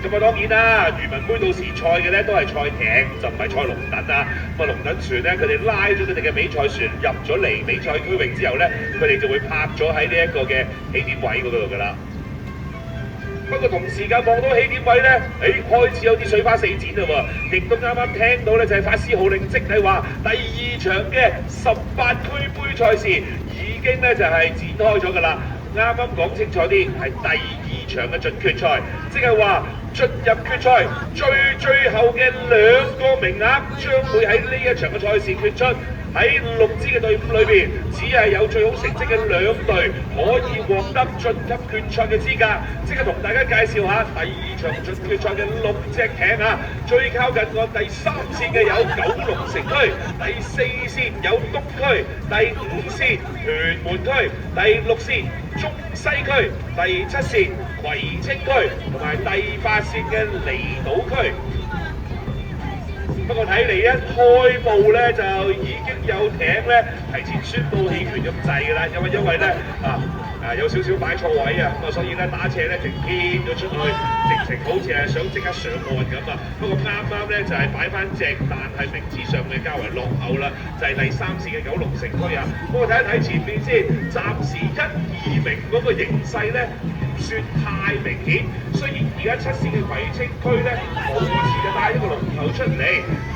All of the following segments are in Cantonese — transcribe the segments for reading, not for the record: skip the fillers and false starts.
咁啊當然啦，漁民杯到時賽嘅咧都係賽艇，就唔係賽龍躉啊。咁啊龍躉船咧，佢哋拉咗佢哋嘅比賽船入咗嚟比賽區域之後咧，佢哋就會泊咗喺呢一個嘅起點位嗰度㗎啦。不過同時間望到起點位咧，開始有啲水花四濺嘞喎，亦都啱啱聽到咧就係法師號令，即係話第2場嘅18區杯賽事已經咧就係展開咗㗎啦。啱啱講清楚啲，係第2場嘅準決賽，即係話進入決賽最後嘅2個名額將會喺呢一場嘅賽事決出。喺6支嘅隊伍裏邊，只係有最好成績嘅2隊可以獲得晉級決賽嘅資格。即刻同大家介紹下第2場準決賽嘅6隻艇啊！最靠近岸第3線嘅有九龍城區，第4線有東區，第5線屯門區，第6線中西區，第7線葵青區，同埋第8線嘅離島區。不過睇嚟一開幕咧就已經有艇咧提前宣佈棄權咁滯㗎啦，因為咧有少少擺錯位啊，咁啊所以咧打斜咧就偏咗出去，直情好似係想即刻上岸咁啊。不過啱咧就係擺翻正，但係名次上嘅較為落後啦，就係第3線嘅九龍城區啊。不過睇一睇前面先，暫時1、2名嗰個形勢咧唔算太明顯。雖然而家7線嘅葵青區咧好似就帶咗個龍頭出嚟，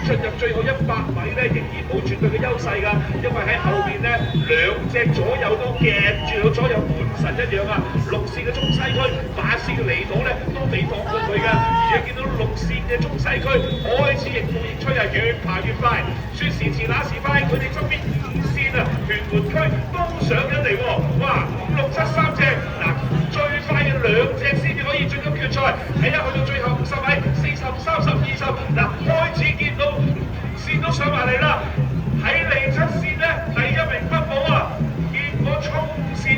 進入最後100米咧仍然冇絕對嘅優勢㗎，因為喺後邊咧2隻左右都夾住左右門神一樣啊。6線嘅中西區、8線嘅離島咧都未放過佢㗎，而且見到6線嘅中西區開始逆風逆吹啊，越爬越快，說時遲那時快，佢哋側邊